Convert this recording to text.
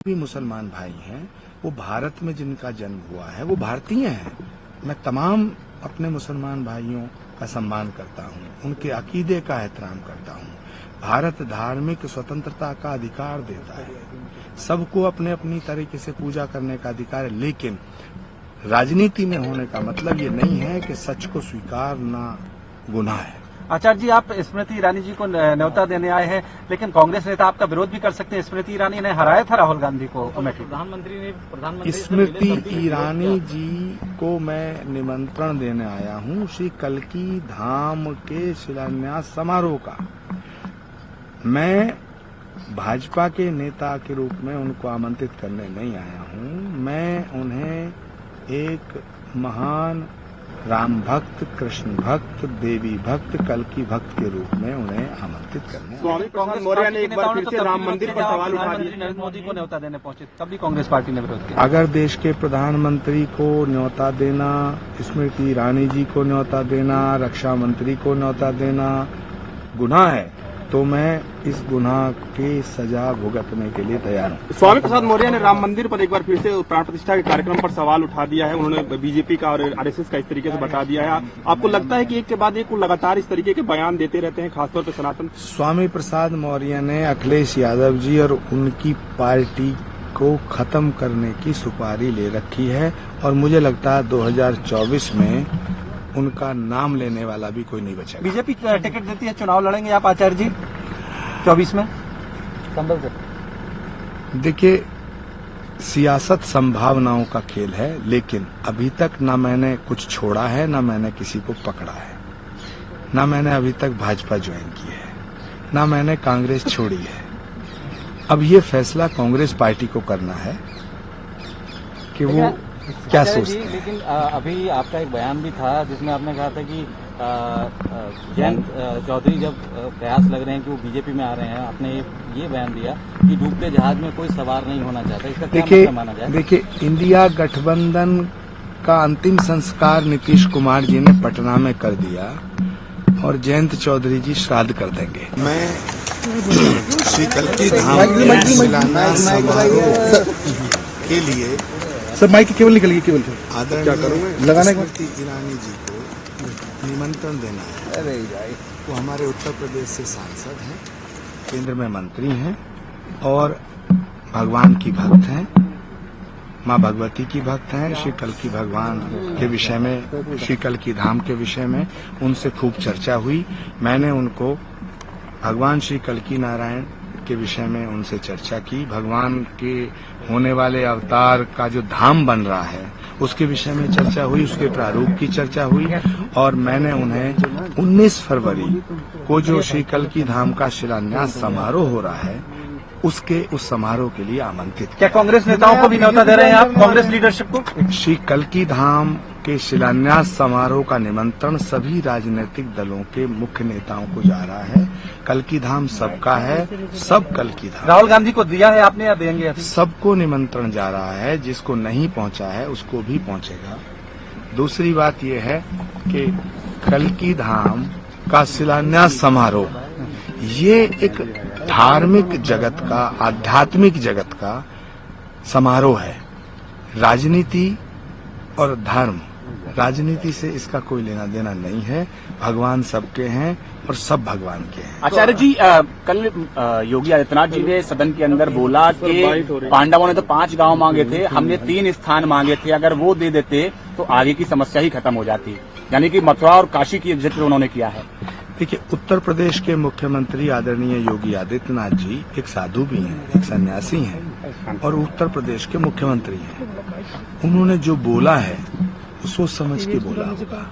भी मुसलमान भाई हैं, वो भारत में जिनका जन्म हुआ है वो भारतीय हैं। मैं तमाम अपने मुसलमान भाइयों का सम्मान करता हूँ, उनके अकीदे का एहतराम करता हूँ। भारत धार्मिक स्वतंत्रता का अधिकार देता है, सबको अपने अपनी तरीके से पूजा करने का अधिकार है, लेकिन राजनीति में होने का मतलब ये नहीं है कि सच को स्वीकारना गुनाह है। आचार्य जी, आप स्मृति ईरानी जी को न्योता देने आए हैं, लेकिन कांग्रेस नेता आपका विरोध भी कर सकते हैं। स्मृति ईरानी ने हराया था राहुल गांधी को अमेठी। प्रधानमंत्री स्मृति ईरानी जी को मैं निमंत्रण देने आया हूँ श्री कल्की धाम के शिलान्यास समारोह का। मैं भाजपा के नेता के रूप में उनको आमंत्रित करने नहीं आया हूँ। मैं उन्हें एक महान राम भक्त, कृष्ण भक्त, देवी भक्त, कल्की भक्त के रूप में उन्हें आमंत्रित करने। स्वामी प्रसाद मौर्य ने एक बार फिर से राम मंदिर पर सवाल उठा दिया। नरेंद्र मोदी को न्योता देने पहुंचे, तब भी कांग्रेस पार्टी ने विरोध किया। अगर देश के प्रधानमंत्री को न्योता देना, स्मृति ईरानी जी को न्योता देना, रक्षा मंत्री को न्योता देना गुनाह है, तो मैं इस गुनाह की सजा भुगतने के लिए तैयार हूँ। स्वामी प्रसाद मौर्य ने राम मंदिर पर एक बार फिर से प्राण प्रतिष्ठा के कार्यक्रम पर सवाल उठा दिया है। उन्होंने बीजेपी का और आरएसएस का इस तरीके से बता दिया है। आपको लगता है कि एक के बाद एक लगातार इस तरीके के बयान देते रहते हैं, खासतौर पर सनातन? स्वामी प्रसाद मौर्य ने अखिलेश यादव जी और उनकी पार्टी को खत्म करने की सुपारी ले रखी है, और मुझे लगता है 2024 में उनका नाम लेने वाला भी कोई नहीं बचेगा। बीजेपी टिकट देती है, चुनाव लड़ेंगे आप आचार्य जी 24 में? संभल से देखिए, सियासत संभावनाओं का खेल है, लेकिन अभी तक न मैंने कुछ छोड़ा है, न मैंने किसी को पकड़ा है, न मैंने अभी तक भाजपा ज्वाइन की है, न मैंने कांग्रेस छोड़ी है। अब ये फैसला कांग्रेस पार्टी को करना है कि वो क्या सोचते हैं। लेकिन अभी आपका एक बयान भी था जिसमें आपने कहा था कि जयंत चौधरी जब प्रयास लग रहे हैं कि वो बीजेपी में आ रहे हैं, आपने ये बयान दिया कि डूबते जहाज में कोई सवार नहीं होना चाहता। इसका क्या मतलब माना जाए? देखिए, इंडिया गठबंधन का अंतिम संस्कार नीतीश कुमार जी ने पटना में कर दिया और जयंत चौधरी जी श्राद्ध कर देंगे। मैं श्री कल्की धाम शिलान्यास समारोह के लिए सर माइक केवल निकल गई, केवल आदरणीय लगाने का स्मृति ईरानी जी को निमंत्रण देना है। अरे वो हमारे उत्तर प्रदेश से सांसद हैं, केंद्र में मंत्री हैं और भगवान की भक्त हैं, माँ भगवती की भक्त हैं। श्री कल्की भगवान के विषय में, श्री कल्की धाम के विषय में उनसे खूब चर्चा हुई। मैंने उनको भगवान श्री कल्की नारायण के विषय में उनसे चर्चा की। भगवान के होने वाले अवतार का जो धाम बन रहा है उसके विषय में चर्चा हुई, उसके प्रारूप की चर्चा हुई, और मैंने उन्हें 19 फरवरी को जो श्री कल्की धाम का शिलान्यास समारोह हो रहा है उस समारोह के लिए आमंत्रित किया। क्या कांग्रेस नेताओं को भी न्योता दे रहे हैं आप, कांग्रेस लीडरशिप को? श्री कल्की धाम के शिलान्यास समारोह का निमंत्रण सभी राजनीतिक दलों के मुख्य नेताओं को जा रहा है। कल्की धाम सबका है, सब कल्की धाम। राहुल गांधी को दिया है आपने या देंगे अभी? सबको निमंत्रण जा रहा है, जिसको नहीं पहुंचा है उसको भी पहुंचेगा। दूसरी बात यह है कि कल्की धाम का शिलान्यास समारोह ये एक धार्मिक जगत का, आध्यात्मिक जगत का समारोह है। राजनीति और धर्म, राजनीति से इसका कोई लेना देना नहीं है। भगवान सबके हैं और सब भगवान के हैं। आचार्य जी, कल योगी आदित्यनाथ जी ने सदन के अंदर बोला कि पांडवों ने तो 5 गांव मांगे थे, हमने 3 स्थान मांगे थे, अगर वो दे देते तो आगे की समस्या ही खत्म हो जाती। यानी कि मथुरा और काशी की जिक्र उन्होंने किया है। देखिए, उत्तर प्रदेश के मुख्यमंत्री आदरणीय योगी आदित्यनाथ जी एक साधु भी हैं, एक सन्यासी हैं और उत्तर प्रदेश के मुख्यमंत्री हैं। उन्होंने जो बोला है वो सोच समझ के बोला होगा।